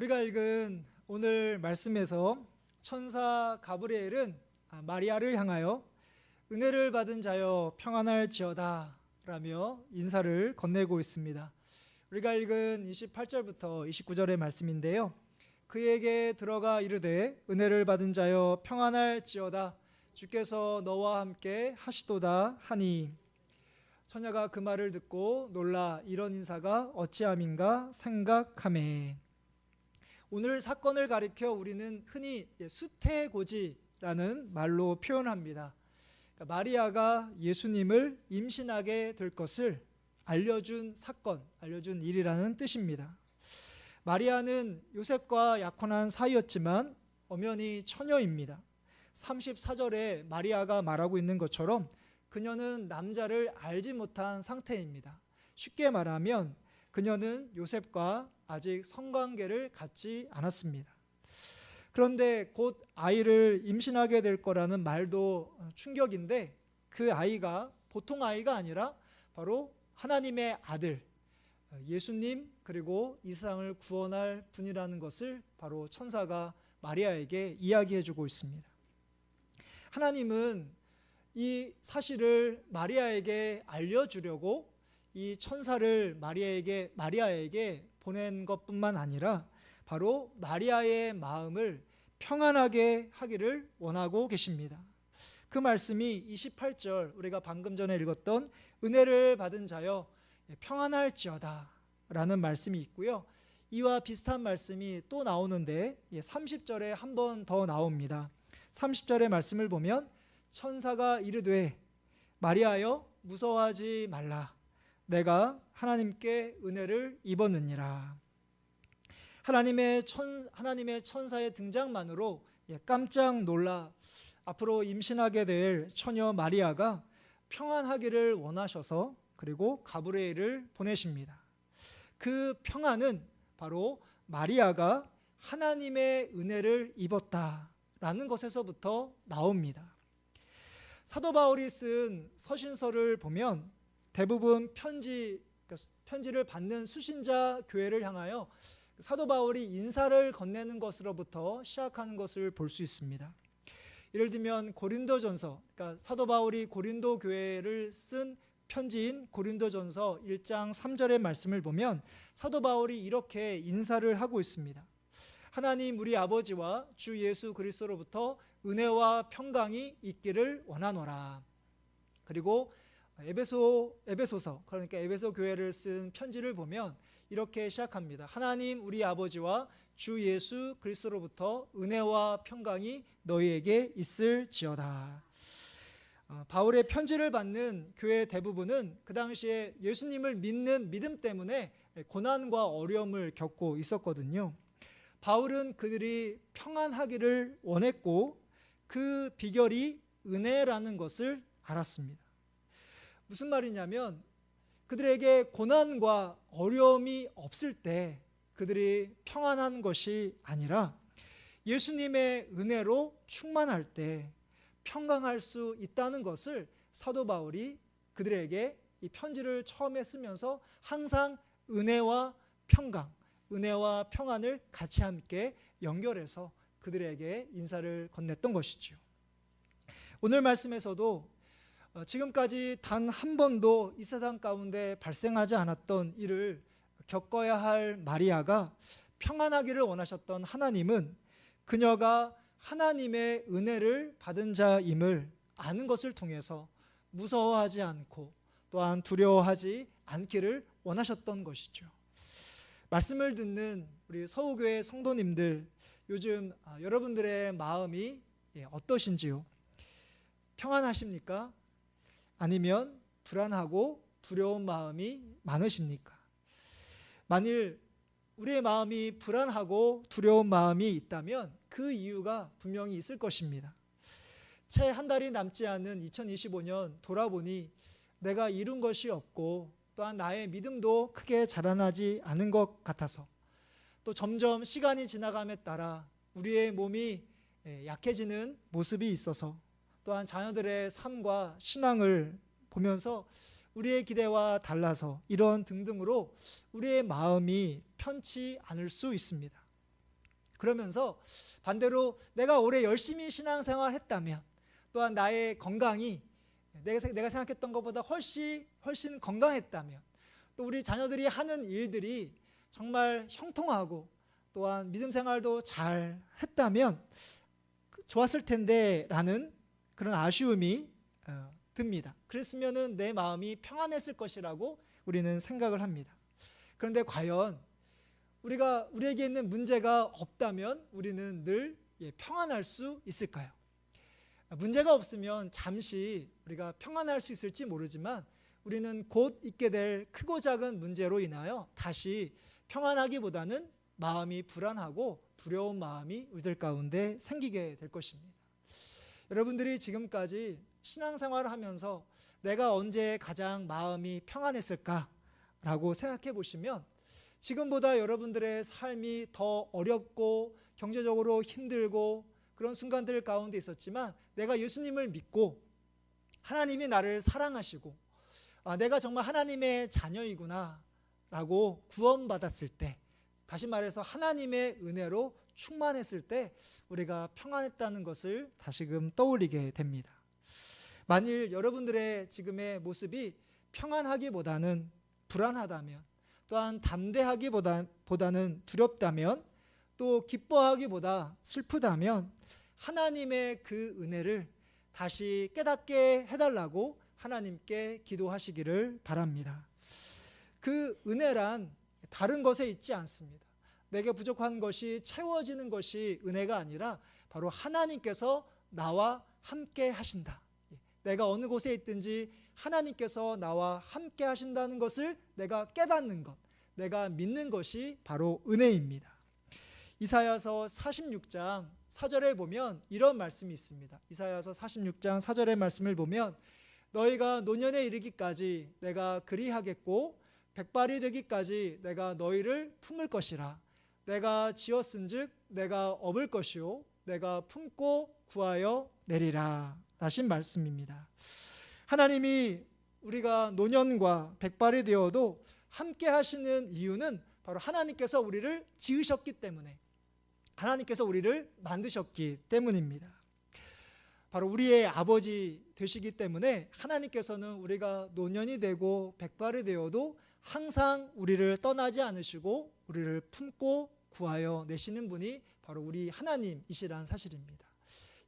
우리가 읽은 오늘 말씀에서 천사 가브리엘은 마리아를 향하여 은혜를 받은 자여 평안할지어다 라며 인사를 건네고 있습니다. 우리가 읽은 28절부터 29절의 말씀인데요, 그에게 들어가 이르되 은혜를 받은 자여 평안할지어다 주께서 너와 함께 하시도다 하니, 처녀가 그 말을 듣고 놀라 이런 인사가 어찌함인가 생각하매. 오늘 사건을 가리켜 우리는 흔히 수태고지라는 말로 표현합니다. 그러니까 마리아가 예수님을 임신하게 될 것을 알려준 사건, 알려준 일이라는 뜻입니다. 마리아는 요셉과 약혼한 사이였지만 엄연히 처녀입니다. 34절에 마리아가 말하고 있는 것처럼 그녀는 남자를 알지 못한 상태입니다. 쉽게 말하면 그녀는 요셉과 아직 성관계를 갖지 않았습니다. 그런데 곧 아이를 임신하게 될 거라는 말도 충격인데, 그 아이가 보통 아이가 아니라 바로 하나님의 아들 예수님, 그리고 이 세상을 구원할 분이라는 것을 바로 천사가 마리아에게 이야기해 주고 있습니다. 하나님은 이 사실을 마리아에게 알려주려고 이 천사를 마리아에게 보낸 것뿐만 아니라 바로 마리아의 마음을 평안하게 하기를 원하고 계십니다. 그 말씀이 28절 우리가 방금 전에 읽었던 은혜를 받은 자여 평안할지어다 라는 말씀이 있고요, 이와 비슷한 말씀이 또 나오는데 30절에 한 번 더 나옵니다. 30절의 말씀을 보면 천사가 이르되 마리아여 무서워하지 말라 내가 하나님께 은혜를 입었느니라. 하나님의 천사의 등장만으로 깜짝 놀라 앞으로 임신하게 될 처녀 마리아가 평안하기를 원하셔서 그리고 가브리엘을 보내십니다. 그 평안은 바로 마리아가 하나님의 은혜를 입었다라는 것에서부터 나옵니다. 사도 바울이 쓴 서신서를 보면 대부분 편지를 받는 수신자 교회를 향하여 사도 바울이 인사를 건네는 것으로부터 시작하는 것을 볼 수 있습니다. 예를 들면 고린도전서, 그러니까 사도 바울이 고린도 교회를 쓴 편지인 고린도전서 1장 3절의 말씀을 보면 사도 바울이 이렇게 인사를 하고 있습니다. 하나님 우리 아버지와 주 예수 그리스도로부터 은혜와 평강이 있기를 원하노라. 그리고 에베소서, 그러니까 에베소 교회를 쓴 편지를 보면 이렇게 시작합니다. 하나님 우리 아버지와 주 예수 그리스도로부터 은혜와 평강이 너희에게 있을지어다. 바울의 편지를 받는 교회 대부분은 그 당시에 예수님을 믿는 믿음 때문에 고난과 어려움을 겪고 있었거든요. 바울은 그들이 평안하기를 원했고 그 비결이 은혜라는 것을 알았습니다. 무슨 말이냐면 그들에게 고난과 어려움이 없을 때 그들이 평안한 것이 아니라 예수님의 은혜로 충만할 때 평강할 수 있다는 것을 사도 바울이 그들에게 이 편지를 처음에 쓰면서 항상 은혜와 평강, 은혜와 평안을 같이 함께 연결해서 그들에게 인사를 건넸던 것이죠. 오늘 말씀에서도 지금까지 단 한 번도 이 세상 가운데 발생하지 않았던 일을 겪어야 할 마리아가 평안하기를 원하셨던 하나님은 그녀가 하나님의 은혜를 받은 자임을 아는 것을 통해서 무서워하지 않고 또한 두려워하지 않기를 원하셨던 것이죠. 말씀을 듣는 우리 서우교회 성도님들, 요즘 여러분들의 마음이 어떠신지요? 평안하십니까? 아니면 불안하고 두려운 마음이 많으십니까? 만일 우리의 마음이 불안하고 두려운 마음이 있다면 그 이유가 분명히 있을 것입니다. 채 한 달이 남지 않은 2025년 돌아보니 내가 이룬 것이 없고 또한 나의 믿음도 크게 자라나지 않은 것 같아서, 또 점점 시간이 지나감에 따라 우리의 몸이 약해지는 모습이 있어서, 또한 자녀들의 삶과 신앙을 보면서 우리의 기대와 달라서 이런 등등으로 우리의 마음이 편치 않을 수 있습니다. 그러면서 반대로 내가 올해 열심히 신앙생활 했다면, 또한 나의 건강이 내가 생각했던 것보다 훨씬 건강했다면, 또 우리 자녀들이 하는 일들이 정말 형통하고 또한 믿음 생활도 잘 했다면 좋았을 텐데 라는 그런 아쉬움이 듭니다. 그랬으면 내 마음이 평안했을 것이라고 우리는 생각을 합니다. 그런데 과연 우리에게 있는 문제가 없다면 우리는 늘 평안할 수 있을까요? 문제가 없으면 잠시 우리가 평안할 수 있을지 모르지만 우리는 곧 있게 될 크고 작은 문제로 인하여 다시 평안하기보다는 마음이 불안하고 두려운 마음이 우리들 가운데 생기게 될 것입니다. 여러분들이 지금까지 신앙생활을 하면서 내가 언제 가장 마음이 평안했을까라고 생각해 보시면 지금보다 여러분들의 삶이 더 어렵고 경제적으로 힘들고 그런 순간들 가운데 있었지만 내가 예수님을 믿고 하나님이 나를 사랑하시고 내가 정말 하나님의 자녀이구나 라고 구원받았을 때, 다시 말해서 하나님의 은혜로 충만했을 때 우리가 평안했다는 것을 다시금 떠올리게 됩니다. 만일 여러분들의 지금의 모습이 평안하기보다는 불안하다면, 또한 담대하기보다는 두렵다면, 또 기뻐하기보다 슬프다면 하나님의 그 은혜를 다시 깨닫게 해달라고 하나님께 기도하시기를 바랍니다. 그 은혜란 다른 것에 있지 않습니다. 내게 부족한 것이 채워지는 것이 은혜가 아니라 바로 하나님께서 나와 함께 하신다. 내가 어느 곳에 있든지 하나님께서 나와 함께 하신다는 것을 내가 깨닫는 것, 내가 믿는 것이 바로 은혜입니다. 이사야서 46장 4절에 보면 이런 말씀이 있습니다. 이사야서 46장 4절의 말씀을 보면 너희가 노년에 이르기까지 내가 그리하겠고 백발이 되기까지 내가 너희를 품을 것이라. 내가 지었은즉 내가 업을 것이요 내가 품고 구하여 내리라 라신 말씀입니다. 하나님이 우리가 노년과 백발이 되어도 함께 하시는 이유는 바로 하나님께서 우리를 지으셨기 때문에, 하나님께서 우리를 만드셨기 때문입니다. 바로 우리의 아버지 되시기 때문에 하나님께서는 우리가 노년이 되고 백발이 되어도 항상 우리를 떠나지 않으시고 우리를 품고 구하여 내시는 분이 바로 우리 하나님이시라는 사실입니다.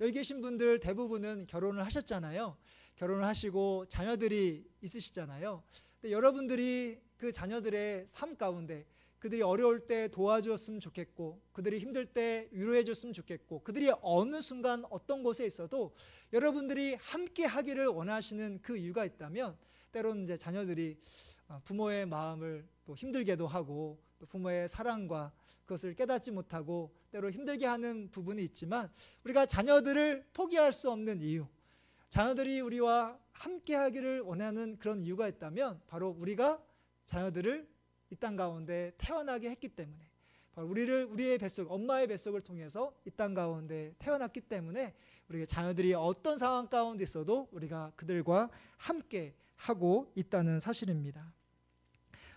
여기 계신 분들 대부분은 결혼을 하셨잖아요. 결혼을 하시고 자녀들이 있으시잖아요. 근데 여러분들이 그 자녀들의 삶 가운데 그들이 어려울 때 도와주었으면 좋겠고, 그들이 힘들 때 위로해 줬으면 좋겠고, 그들이 어느 순간 어떤 곳에 있어도 여러분들이 함께 하기를 원하시는 그 이유가 있다면, 때로는 이제 자녀들이 부모의 마음을 또 힘들게도 하고 또 부모의 사랑과 그것을 깨닫지 못하고 때로 힘들게 하는 부분이 있지만, 우리가 자녀들을 포기할 수 없는 이유, 자녀들이 우리와 함께 하기를 원하는 그런 이유가 있다면 바로 우리가 자녀들을 이 땅 가운데 태어나게 했기 때문에, 바로 우리의 뱃속, 엄마의 뱃속을 통해서 이 땅 가운데 태어났기 때문에 우리 자녀들이 어떤 상황 가운데 있어도 우리가 그들과 함께 하고 있다는 사실입니다.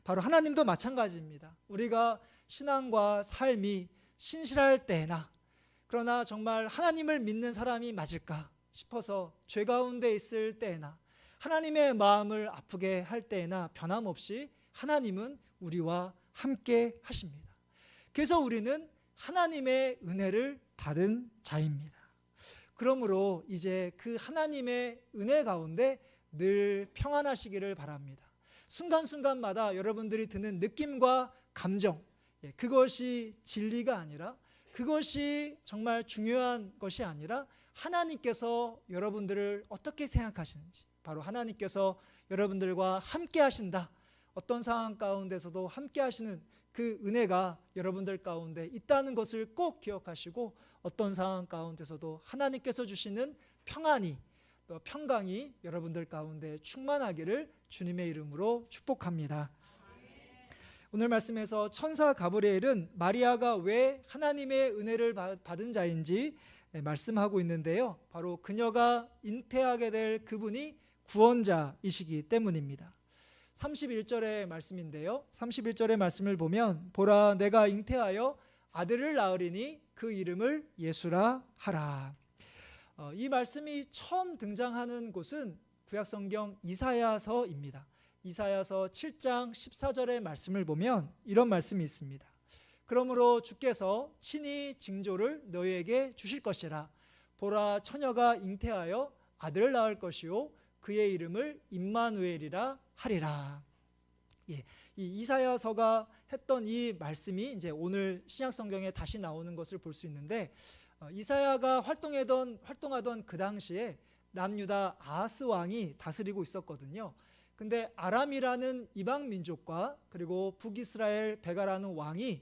바로 하나님도 마찬가지입니다. 우리가 신앙과 삶이 신실할 때나, 그러나 정말 하나님을 믿는 사람이 맞을까 싶어서 죄 가운데 있을 때나, 하나님의 마음을 아프게 할 때나 변함없이 하나님은 우리와 함께 하십니다. 그래서 우리는 하나님의 은혜를 받은 자입니다. 그러므로 이제 그 하나님의 은혜 가운데 늘 평안하시기를 바랍니다. 순간순간마다 여러분들이 드는 느낌과 감정, 그것이 진리가 아니라, 그것이 정말 중요한 것이 아니라 하나님께서 여러분들을 어떻게 생각하시는지, 바로 하나님께서 여러분들과 함께 하신다, 어떤 상황 가운데서도 함께 하시는 그 은혜가 여러분들 가운데 있다는 것을 꼭 기억하시고, 어떤 상황 가운데서도 하나님께서 주시는 평안이, 또 평강이 여러분들 가운데 충만하기를 주님의 이름으로 축복합니다. 오늘 말씀에서 천사 가브리엘은 마리아가 왜 하나님의 은혜를 받은 자인지 말씀하고 있는데요, 바로 그녀가 잉태하게 될 그분이 구원자이시기 때문입니다. 31절의 말씀인데요, 31절의 말씀을 보면 보라 내가 잉태하여 아들을 낳으리니 그 이름을 예수라 하라. 이 말씀이 처음 등장하는 곳은 구약성경 이사야서입니다. 이사야서 7장 14절의 말씀을 보면 이런 말씀이 있습니다. 그러므로 주께서 친히 징조를 너희에게 주실 것이라. 보라, 처녀가 잉태하여 아들을 낳을 것이요 그의 이름을 임마누엘이라 하리라. 이 이사야서가 했던 이 말씀이 이제 오늘 신약 성경에 다시 나오는 것을 볼 수 있는데, 이사야가 활동하던 그 당시에 남유다 아하스 왕이 다스리고 있었거든요. 근데 아람이라는 이방 민족과 그리고 북이스라엘 베가라는 왕이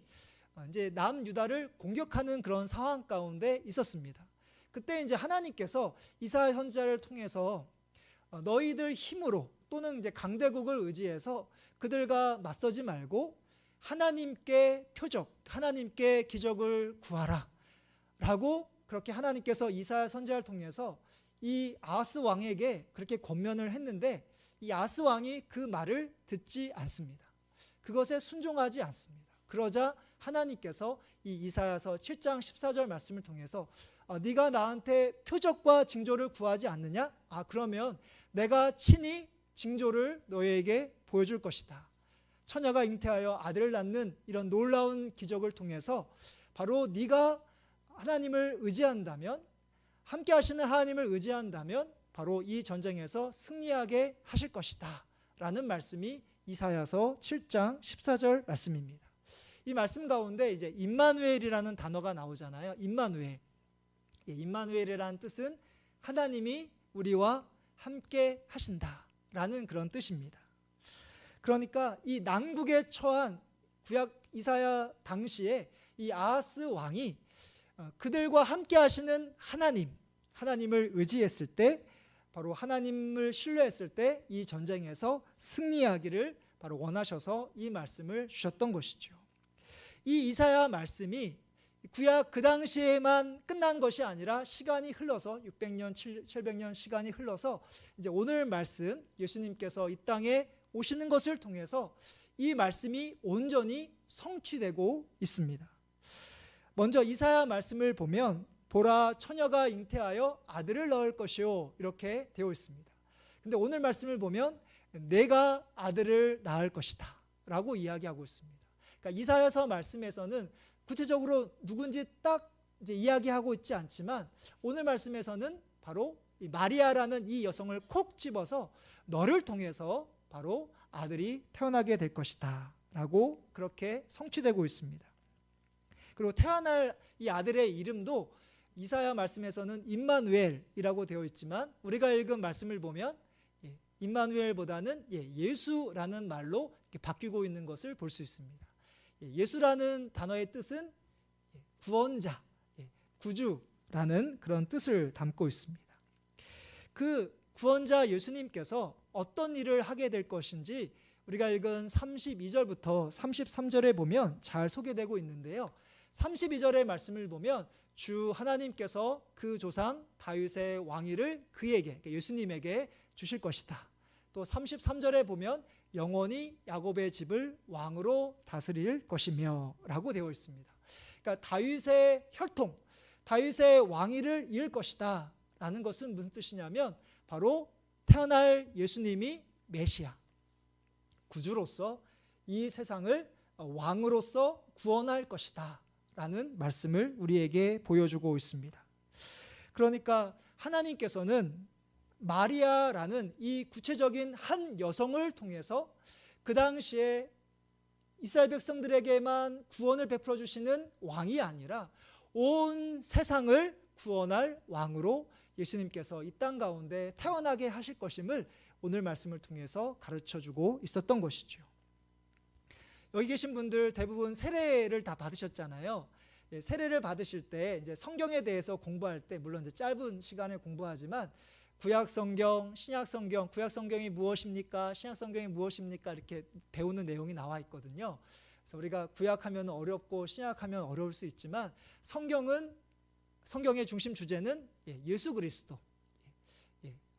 이제 남유다를 공격하는 그런 상황 가운데 있었습니다. 그때 이제 하나님께서 이사야 선지자를 통해서 너희들 힘으로 또는 이제 강대국을 의지해서 그들과 맞서지 말고 하나님께 표적, 하나님께 기적을 구하라 라고 그렇게 하나님께서 이사야 선지자를 통해서 이 아하스 왕에게 그렇게 권면을 했는데, 이 아하스 왕이 그 말을 듣지 않습니다. 그것에 순종하지 않습니다. 그러자 하나님께서 이 이사야서 7장 14절 말씀을 통해서 네가 나한테 표적과 징조를 구하지 않느냐? 그러면 내가 친히 징조를 너희에게 보여줄 것이다. 처녀가 잉태하여 아들을 낳는 이런 놀라운 기적을 통해서 바로 네가 하나님을 의지한다면, 함께 하시는 하나님을 의지한다면 바로 이 전쟁에서 승리하게 하실 것이다 라는 말씀이 이사야서 7장 14절 말씀입니다. 이 말씀 가운데 이제 임마누엘이라는 단어가 나오잖아요. 임마누엘. 임마누엘이라는 뜻은 하나님이 우리와 함께 하신다라는 그런 뜻입니다. 그러니까 이 난국에 처한 구약 이사야 당시에 이 아하스 왕이 그들과 함께 하시는 하나님을 의지했을 때, 바로 하나님을 신뢰했을 때 이 전쟁에서 승리하기를 바로 원하셔서 이 말씀을 주셨던 것이죠. 이 이사야 말씀이 구약 그 당시에만 끝난 것이 아니라 시간이 흘러서 600년, 700년 시간이 흘러서 이제 오늘 말씀 예수님께서 이 땅에 오시는 것을 통해서 이 말씀이 온전히 성취되고 있습니다. 먼저 이사야 말씀을 보면 보라, 처녀가 잉태하여 아들을 낳을 것이요 이렇게 되어 있습니다. 근데 오늘 말씀을 보면 내가 아들을 낳을 것이다 라고 이야기하고 있습니다. 그러니까 이사야서 말씀에서는 구체적으로 누군지 딱 이제 이야기하고 있지 않지만, 오늘 말씀에서는 바로 이 마리아라는 이 여성을 콕 집어서 너를 통해서 바로 아들이 태어나게 될 것이다 라고 그렇게 성취되고 있습니다. 그리고 태어날 이 아들의 이름도 이사야 말씀에서는 임마누엘이라고 되어 있지만, 우리가 읽은 말씀을 보면 임마누엘보다는 예수라는 말로 바뀌고 있는 것을 볼 수 있습니다. 예수라는 단어의 뜻은 구원자, 구주라는 그런 뜻을 담고 있습니다. 그 구원자 예수님께서 어떤 일을 하게 될 것인지 우리가 읽은 32절부터 33절에 보면 잘 소개되고 있는데요. 32절의 말씀을 보면 주 하나님께서 그 조상 다윗의 왕위를 그에게, 그러니까 예수님에게 주실 것이다. 또 33절에 보면 영원히 야곱의 집을 왕으로 다스릴 것이며 라고 되어 있습니다. 그러니까 다윗의 혈통, 다윗의 왕위를 이을 것이다 라는 것은 무슨 뜻이냐면 바로 태어날 예수님이 메시아, 구주로서 이 세상을 왕으로서 구원할 것이다 라는 말씀을 우리에게 보여주고 있습니다. 그러니까 하나님께서는 마리아라는 이 구체적인 한 여성을 통해서 그 당시에 이스라엘 백성들에게만 구원을 베풀어 주시는 왕이 아니라 온 세상을 구원할 왕으로 예수님께서 이 땅 가운데 태어나게 하실 것임을 오늘 말씀을 통해서 가르쳐주고 있었던 것이죠. 여기 계신 분들 대부분 세례를 다 받으셨잖아요. 세례를 받으실 때 이제 성경에 대해서 공부할 때 물론 이제 짧은 시간에 공부하지만 구약 성경, 신약 성경, 구약 성경이 무엇입니까? 신약 성경이 무엇입니까? 이렇게 배우는 내용이 나와 있거든요. 그래서 우리가 구약하면 어렵고 신약하면 어려울 수 있지만 성경의 중심 주제는 예수 그리스도.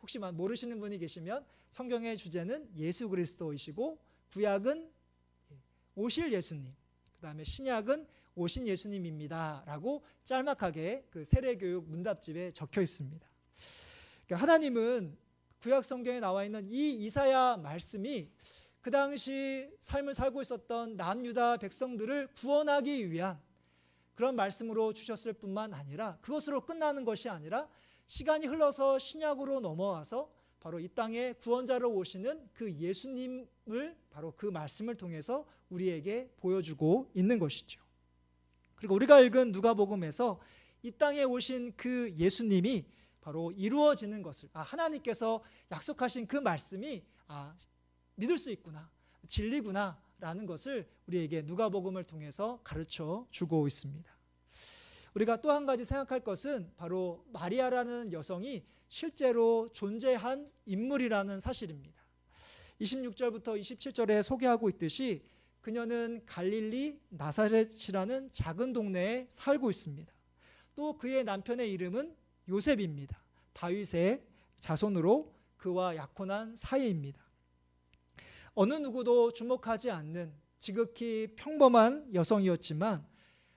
혹시 모르시는 분이 계시면 성경의 주제는 예수 그리스도이시고 구약은 오실 예수님, 그 다음에 신약은 오신 예수님입니다 라고 짤막하게 그 세례교육 문답집에 적혀 있습니다. 그러니까 하나님은 구약 성경에 나와 있는 이 이사야 말씀이 그 당시 삶을 살고 있었던 남유다 백성들을 구원하기 위한 그런 말씀으로 주셨을 뿐만 아니라 그것으로 끝나는 것이 아니라 시간이 흘러서 신약으로 넘어와서 바로 이 땅에 구원자로 오시는 그 예수님을 바로 그 말씀을 통해서 우리에게 보여주고 있는 것이죠. 그리고 우리가 읽은 누가복음에서 이 땅에 오신 그 예수님이 바로 이루어지는 것을 하나님께서 약속하신 그 말씀이 믿을 수 있구나, 진리구나 라는 것을 우리에게 누가복음을 통해서 가르쳐 주고 있습니다. 우리가 또 한 가지 생각할 것은 바로 마리아라는 여성이 실제로 존재한 인물이라는 사실입니다. 26절부터 27절에 소개하고 있듯이 그녀는 갈릴리 나사렛이라는 작은 동네에 살고 있습니다. 또 그의 남편의 이름은 요셉입니다. 다윗의 자손으로 그와 약혼한 사이입니다. 어느 누구도 주목하지 않는 지극히 평범한 여성이었지만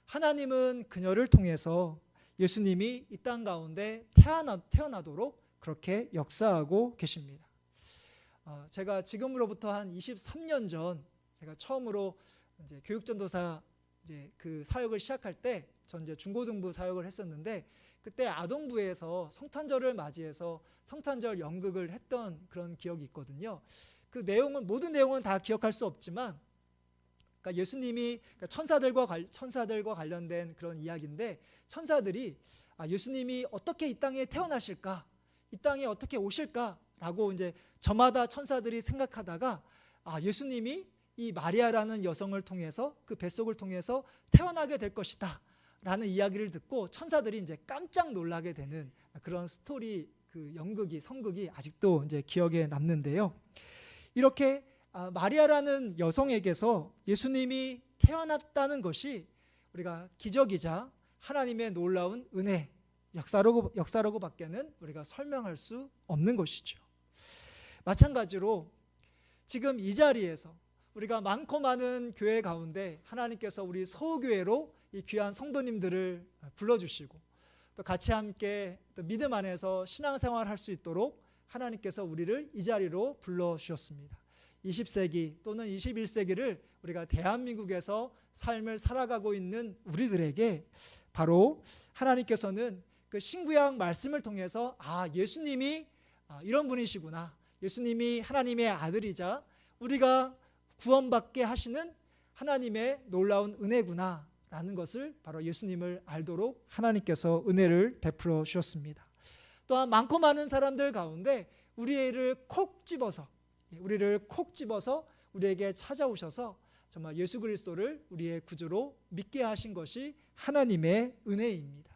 하나님은 그녀를 통해서 예수님이 이 땅 가운데 태어나도록 그렇게 역사하고 계십니다. 제가 지금으로부터 한 23년 전 제가 처음으로 이제 교육전도사 그 사역을 시작할 때 전 이제 중고등부 사역을 했었는데 그때 아동부에서 성탄절을 맞이해서 성탄절 연극을 했던 그런 기억이 있거든요. 그 내용은 모든 내용은 다 기억할 수 없지만 그러니까 예수님이 천사들과 관련된 그런 이야기인데 천사들이 예수님이 어떻게 이 땅에 태어나실까, 이 땅에 어떻게 오실까라고 이제 저마다 천사들이 생각하다가 예수님이 이 마리아라는 여성을 통해서 그 뱃속을 통해서 태어나게 될 것이다라는 이야기를 듣고 천사들이 이제 깜짝 놀라게 되는 그런 스토리 그 성극이 아직도 이제 기억에 남는데요. 이렇게 마리아라는 여성에게서 예수님이 태어났다는 것이 우리가 기적이자 하나님의 놀라운 은혜, 역사라고밖에는 우리가 설명할 수 없는 것이죠. 마찬가지로 지금 이 자리에서 우리가 많고 많은 교회 가운데 하나님께서 우리 서우교회로 이 귀한 성도님들을 불러주시고 또 같이 함께 또 믿음 안에서 신앙생활할 수 있도록 하나님께서 우리를 이 자리로 불러주셨습니다. 20세기 또는 21세기를 우리가 대한민국에서 삶을 살아가고 있는 우리들에게 바로 하나님께서는 그 신구약 말씀을 통해서 예수님이 이런 분이시구나, 예수님이 하나님의 아들이자 우리가 구원받게 하시는 하나님의 놀라운 은혜구나 라는 것을 바로 예수님을 알도록 하나님께서 은혜를 베풀어 주셨습니다. 또한 많고 많은 사람들 가운데 우리를 콕 집어서 우리에게 찾아오셔서 정말 예수 그리스도를 우리의 구주로 믿게 하신 것이 하나님의 은혜입니다.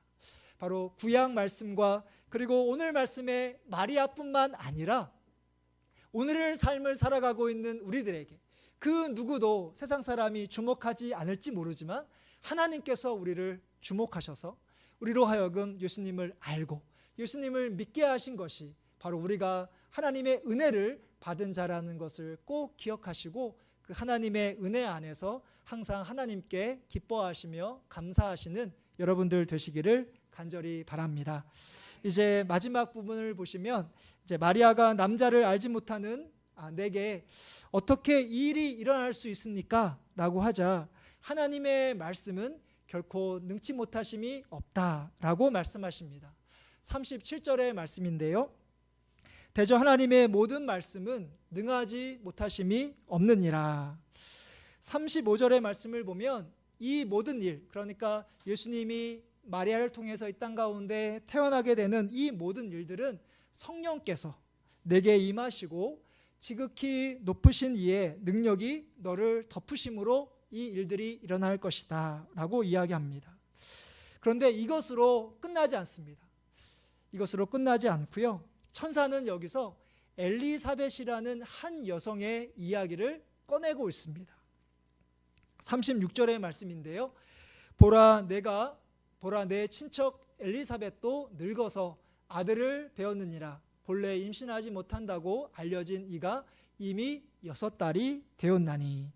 바로 구약 말씀과 그리고 오늘 말씀의 마리아뿐만 아니라 오늘의 삶을 살아가고 있는 우리들에게 그 누구도 세상 사람이 주목하지 않을지 모르지만 하나님께서 우리를 주목하셔서 우리로 하여금 예수님을 알고 예수님을 믿게 하신 것이 바로 우리가 하나님의 은혜를 받은 자라는 것을 꼭 기억하시고 그 하나님의 은혜 안에서 항상 하나님께 기뻐하시며 감사하시는 여러분들 되시기를 간절히 바랍니다. 이제 마지막 부분을 보시면 이제 마리아가 남자를 알지 못하는 내게 어떻게 이 일이 일어날 수 있습니까? 라고 하자 하나님의 말씀은 결코 능치 못하심이 없다라고 말씀하십니다. 37절의 말씀인데요. 대저 하나님의 모든 말씀은 능하지 못하심이 없느니라. 35절의 말씀을 보면 이 모든 일, 그러니까 예수님이 마리아를 통해서 이 땅 가운데 태어나게 되는 이 모든 일들은 성령께서 내게 임하시고 지극히 높으신 이의 능력이 너를 덮으심으로 이 일들이 일어날 것이다 라고 이야기합니다. 그런데 이것으로 끝나지 않습니다. 이것으로 끝나지 않고요. 천사는 여기서 엘리사벳이라는 한 여성의 이야기를 꺼내고 있습니다. 36절의 말씀인데요. 보라 내 친척 엘리사벳도 늙어서 아들을 배었느니라. 본래 임신하지 못한다고 알려진 이가 이미 6달이 되었나니.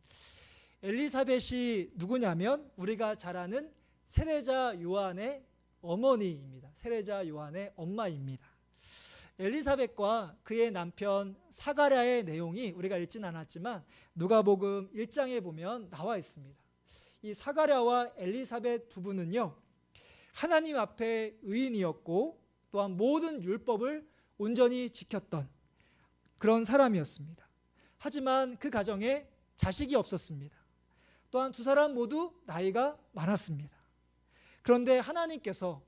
엘리사벳이 누구냐면 우리가 잘 아는 세례자 요한의 어머니입니다. 세례자 요한의 엄마입니다. 엘리사벳과 그의 남편 사가랴의 내용이 우리가 읽진 않았지만 누가복음 1장에 보면 나와 있습니다. 이 사가랴와 엘리사벳 부부는요, 하나님 앞에 의인이었고 또한 모든 율법을 온전히 지켰던 그런 사람이었습니다. 하지만 그 가정에 자식이 없었습니다. 또한 두 사람 모두 나이가 많았습니다. 그런데 하나님께서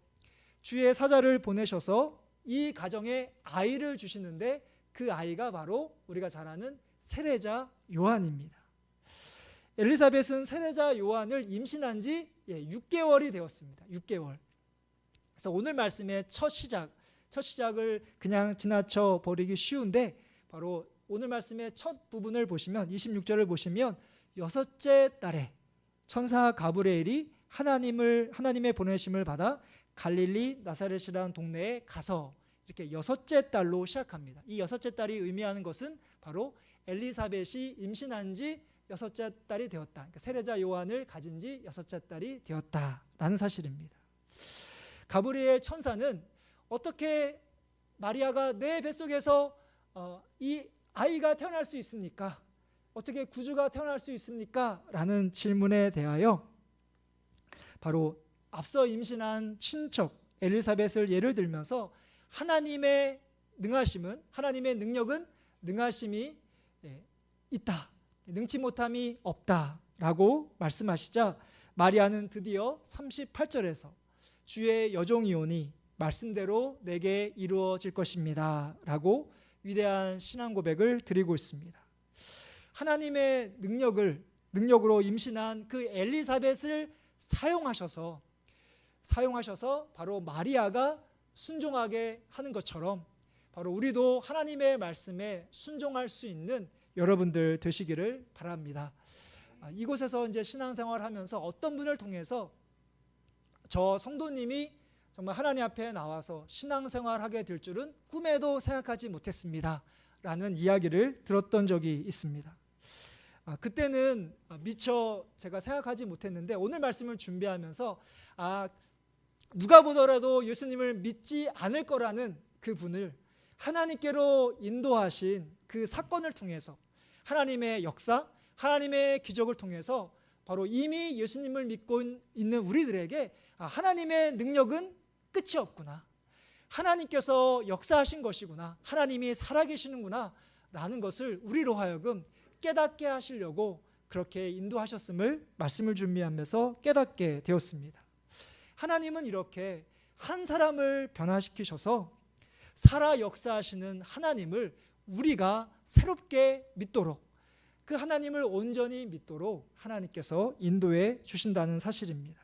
주의 사자를 보내셔서 이 가정에 아이를 주시는데 그 아이가 바로 우리가 잘 아는 세례자 요한입니다. 엘리사벳은 세례자 요한을 임신한 지 6개월이 되었습니다. 6개월. 그래서 오늘 말씀의 첫 시작을 그냥 지나쳐 버리기 쉬운데 바로 오늘 말씀의 첫 부분을 보시면 26절을 보시면 여섯째 달에 천사 가브리엘이 하나님의 보내심을 받아 갈릴리 나사렛이라는 동네에 가서 이렇게 여섯째 달로 시작합니다. 이 여섯째 달이 의미하는 것은 바로 엘리사벳이 임신한 지 여섯째 달이 되었다. 그러니까 세례자 요한을 가진 지 여섯째 달이 되었다라는 사실입니다. 가브리엘 천사는 어떻게 마리아가 내 뱃속에서 이 아이가 태어날 수 있습니까? 어떻게 구주가 태어날 수 있습니까? 라는 질문에 대하여 바로 앞서 임신한 친척 엘리사벳을 예를 들면서 하나님의 능하심은, 하나님의 능력은 능하심이 있다, 능치 못함이 없다라고 말씀하시자 마리아는 드디어 38절에서 주의 여종이오니 말씀대로 내게 이루어질 것입니다 라고 위대한 신앙 고백을 드리고 있습니다. 하나님의 능력으로 임신한 그 엘리사벳을 사용하셔서 바로 마리아가 순종하게 하는 것처럼 바로 우리도 하나님의 말씀에 순종할 수 있는 여러분들 되시기를 바랍니다. 이곳에서 이제 신앙생활을 하면서 어떤 분을 통해서 저 성도님이 정말 하나님 앞에 나와서 신앙생활하게 될 줄은 꿈에도 생각하지 못했습니다 라는 이야기를 들었던 적이 있습니다. 그때는 미처 제가 생각하지 못했는데 오늘 말씀을 준비하면서 누가 보더라도 예수님을 믿지 않을 거라는 그 분을 하나님께로 인도하신 그 사건을 통해서 하나님의 역사, 하나님의 기적을 통해서 바로 이미 예수님을 믿고 있는 우리들에게 하나님의 능력은 끝이 없구나, 하나님께서 역사하신 것이구나, 하나님이 살아계시는구나 라는 것을 우리로 하여금 깨닫게 하시려고 그렇게 인도하셨음을 말씀을 준비하면서 깨닫게 되었습니다. 하나님은 이렇게 한 사람을 변화시키셔서 살아 역사하시는 하나님을 우리가 새롭게 믿도록, 그 하나님을 온전히 믿도록 하나님께서 인도해 주신다는 사실입니다.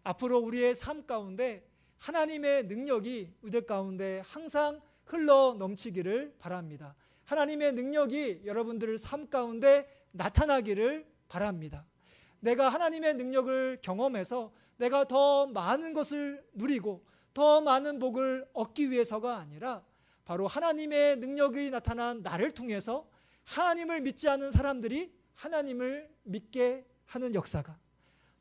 앞으로 우리의 삶 가운데 하나님의 능력이 우리들 가운데 항상 흘러 넘치기를 바랍니다. 하나님의 능력이 여러분들의 삶 가운데 나타나기를 바랍니다. 내가 하나님의 능력을 경험해서 내가 더 많은 것을 누리고 더 많은 복을 얻기 위해서가 아니라 바로 하나님의 능력이 나타난 나를 통해서 하나님을 믿지 않는 사람들이 하나님을 믿게 하는 역사가,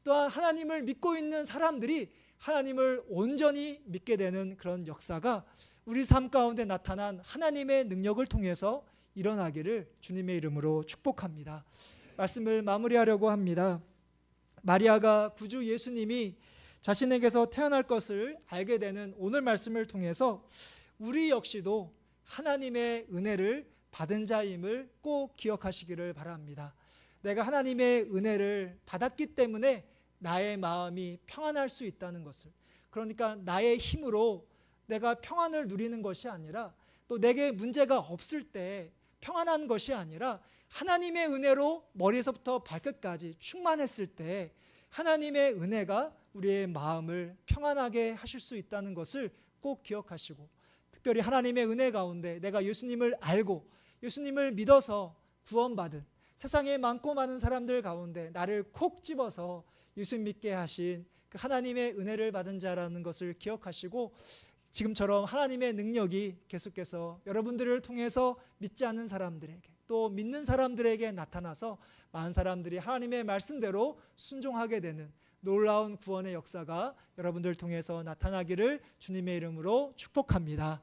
또한 하나님을 믿고 있는 사람들이 하나님을 온전히 믿게 되는 그런 역사가 우리 삶 가운데 나타난 하나님의 능력을 통해서 일어나기를 주님의 이름으로 축복합니다. 말씀을 마무리하려고 합니다. 마리아가 구주 예수님이 자신에게서 태어날 것을 알게 되는 오늘 말씀을 통해서 우리 역시도 하나님의 은혜를 받은 자임을 꼭 기억하시기를 바랍니다. 내가 하나님의 은혜를 받았기 때문에 나의 마음이 평안할 수 있다는 것을, 그러니까 나의 힘으로 내가 평안을 누리는 것이 아니라 또 내게 문제가 없을 때 평안한 것이 아니라 하나님의 은혜로 머리에서부터 발끝까지 충만했을 때 하나님의 은혜가 우리의 마음을 평안하게 하실 수 있다는 것을 꼭 기억하시고, 특별히 하나님의 은혜 가운데 내가 예수님을 알고 예수님을 믿어서 구원받은 세상에 많고 많은 사람들 가운데 나를 콕 집어서 예수님 믿게 하신 그 하나님의 은혜를 받은 자라는 것을 기억하시고, 지금처럼 하나님의 능력이 계속해서 여러분들을 통해서 믿지 않는 사람들에게, 또 믿는 사람들에게 나타나서 많은 사람들이 하나님의 말씀대로 순종하게 되는 놀라운 구원의 역사가 여러분들 통해서 나타나기를 주님의 이름으로 축복합니다.